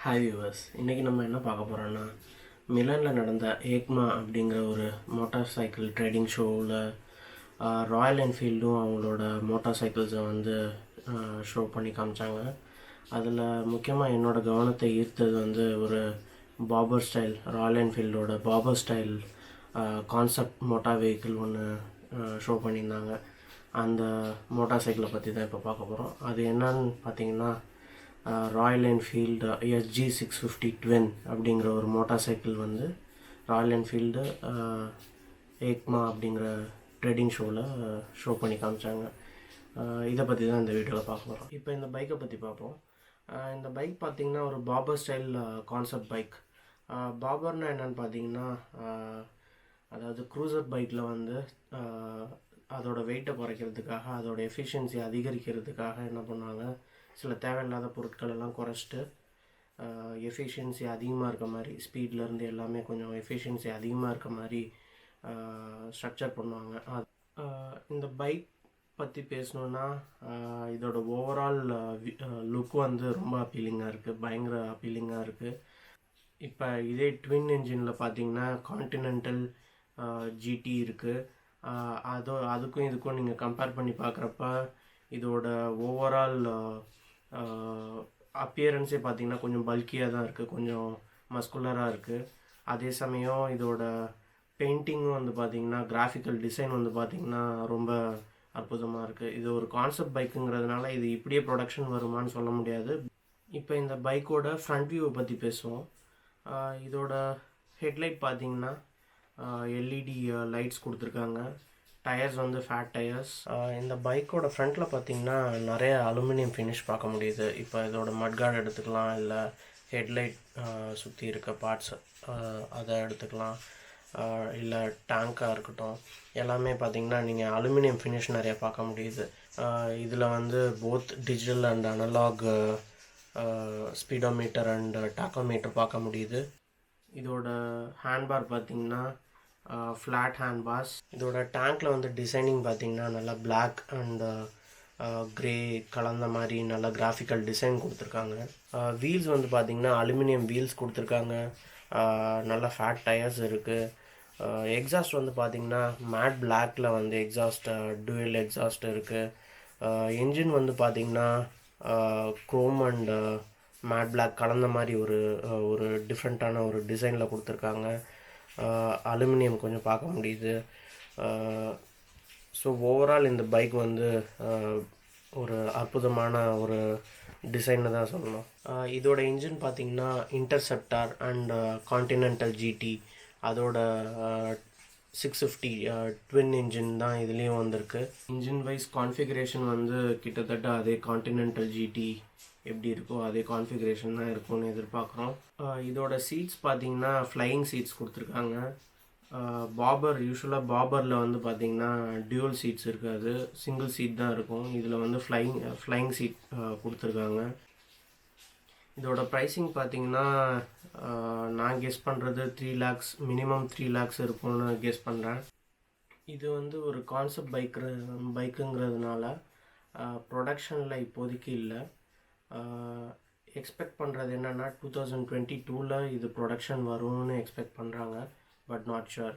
Hi viewers, இன்றைக்கி நம்ம என்ன பார்க்க போகிறோன்னா மிலானில் நடந்த ஏக்மா அப்படிங்கிற ஒரு மோட்டார் சைக்கிள் ட்ரேடிங் ஷோவில் ராயல் என்ஃபீல்டும் அவங்களோட மோட்டார் சைக்கிள்ஸை வந்து ஷோ பண்ணி காமிச்சாங்க. அதில் முக்கியமாக என்னோடய கவனத்தை ஈர்த்தது வந்து ஒரு பாபர் ஸ்டைல், ராயல் என்ஃபீல்டோட bobber style concept motor vehicle ஒன்று ஷோ பண்ணியிருந்தாங்க. அந்த மோட்டார் சைக்கிளை பற்றி தான் இப்போ பார்க்க போகிறோம். அது என்னன்னு பார்த்தீங்கன்னா ராயல் என்ஃபீல்டு SG650 ட்வின் அப்படிங்கிற ஒரு மோட்டார் சைக்கிள் வந்து ராயல் என்ஃபீல்டு ஏக்மா அப்படிங்கிற ட்ரேடிங் ஷோவில் ஷோ பண்ணி காமிச்சாங்க. இதை பற்றி தான் இந்த வீடியோவில் பார்க்க போகிறோம். இப்போ இந்த பைக்கை பற்றி பார்ப்போம். இந்த பைக் பார்த்திங்கன்னா ஒரு பாபர் ஸ்டைல் கான்செப்ட் பைக். பாபர்னால் என்னென்னு பார்த்தீங்கன்னா அதாவது க்ரூசர் பைக்கில் வந்து அதோடய வெயிட்டை குறைக்கிறதுக்காக, அதோடய எஃபிஷியன்சி அதிகரிக்கிறதுக்காக என்ன பண்ணாங்க, சில தேவையில்லாத பொருட்கள் எல்லாம் குறைச்சிட்டு எஃபிஷியன்சி அதிகமாக இருக்க மாதிரி, ஸ்பீட்லேருந்து எல்லாமே கொஞ்சம் எஃபிஷியன்சி அதிகமாக இருக்க மாதிரி ஸ்ட்ரக்சர் பண்ணுவாங்க. இந்த பைக் பற்றி பேசணுன்னா இதோட ஓவரால் லுக் வந்து ரொம்ப அப்பீலிங்காக இருக்குது, பயங்கர அப்பீலிங்காக இருக்குது. இப்போ இதே ட்வின் என்ஜினில் பார்த்தீங்கன்னா கான்டினென்டல் GT இருக்குது. அதுக்கும் இதுக்கும் நீங்கள் கம்பேர் பண்ணி பார்க்குறப்ப இதோட ஓவரால் அப்பியரன்ஸே பார்த்திங்கன்னா கொஞ்சம் பல்கியாக தான் இருக்குது, கொஞ்சம் மஸ்குலராக இருக்குது. அதே சமயம் இதோட பெயிண்டிங்கும் வந்து பார்த்திங்கன்னா, கிராஃபிக்கல் டிசைன் வந்து பார்த்திங்கன்னா ரொம்ப அற்புதமாக இருக்குது. இது ஒரு கான்செப்ட் பைக்குங்கிறதுனால இது இப்படியே ப்ரொடக்ஷன் வருமானு சொல்ல முடியாது. இப்போ இந்த பைக்கோட ஃப்ரண்ட் வியூவை பற்றி பேசுவோம். இதோட ஹெட்லைட் பார்த்திங்கன்னா LED லைட்ஸ் கொடுத்துருக்காங்க. டயர்ஸ் வந்து ஃபேட் டயர்ஸ். இந்த பைக்கோட ஃப்ரண்ட்டில் பார்த்திங்கன்னா நிறைய அலுமினியம் ஃபினிஷ் பார்க்க முடியுது. இப்போ இதோட மட்கார்டு எடுத்துக்கலாம், இல்லை ஹெட்லைட் சுற்றி இருக்க பார்ட்ஸ் அதை எடுத்துக்கலாம், இல்லை டேங்காக இருக்கட்டும், எல்லாமே பார்த்திங்கன்னா நீங்கள் அலுமினியம் ஃபினிஷ் நிறையா பார்க்க முடியுது. இதில் வந்து both digital and analog speedometer and tachometer பார்க்க முடியுது. இதோட ஹேண்ட்பார் பார்த்திங்கன்னா ஃப்ளாட் ஹேண்ட் பார்ஸ். இதோட டேங்க்கில் வந்து டிசைனிங் பார்த்திங்கன்னா நல்லா பிளாக் அண்ட் க்ரே கலந்த மாதிரி நல்ல கிராஃபிக்கல் டிசைன் கொடுத்துருக்காங்க. வீல்ஸ் வந்து பார்த்திங்கன்னா அலுமினியம் வீல்ஸ் கொடுத்துருக்காங்க. நல்ல ஃபேட் டயர்ஸ் இருக்குது. எக்ஸாஸ்ட் வந்து பார்த்திங்கன்னா மேட் பிளாக்கில் வந்து எக்ஸாஸ்ட், டூயல் எக்ஸாஸ்ட் இருக்குது. என்ஜின் வந்து பார்த்திங்கன்னா குரோம் அண்ட் மேட் பிளாக் கலந்த மாதிரி ஒரு டிஃப்ரெண்ட்டான ஒரு டிசைனில் கொடுத்துருக்காங்க. அலுமினியம் கொஞ்சம் பார்க்க முடியுது. ஸோ ஓவரால் இந்த பைக் வந்து ஒரு அற்புதமான ஒரு டிசைன்னு தான் சொல்லணும். இதோட இன்ஜின் பார்த்திங்கன்னா இன்டர்செப்டார் அண்ட் கான்டினென்டல் GT அதோட 650 ட்வின் இன்ஜின் தான் இதுலேயும் வந்திருக்கு. இன்ஜின் வைஸ் கான்ஃபிகரேஷன் வந்து கிட்டத்தட்ட அதே கான்டினென்டல் GT எப்படி இருக்கோ அதே கான்ஃபிகரேஷன் தான் இருக்கும்னு எதிர்பார்க்குறோம். இதோட சீட்ஸ் பார்த்திங்கன்னா ஃப்ளையிங் சீட்ஸ் கொடுத்துருக்காங்க. யூஸ்வலாக பாபரில் வந்து பார்த்திங்கன்னா டியூவல் சீட்ஸ் இருக்காது, சிங்கிள் சீட் தான் இருக்கும். இதில் வந்து ஃப்ளையிங் சீட் கொடுத்துருக்காங்க. இதோட ப்ரைஸிங் பார்த்திங்கன்னா நான் கெஸ் பண்ணுறது 3 lakhs, மினிமம் 3 lakhs இருக்கும்னு கெஸ் பண்ணுறேன். இது வந்து ஒரு கான்செப்ட் பைக்குங்கிறதுனால ப்ரொடக்ஷனில் இப்போதைக்கு இல்லை. எக்ஸ்பெக்ட் பண்ணுறது என்னென்னா 2022 இது ப்ரொடக்ஷன் வரும்னு எக்ஸ்பெக்ட் பண்ணுறாங்க, பட் நாட் ஷுர்.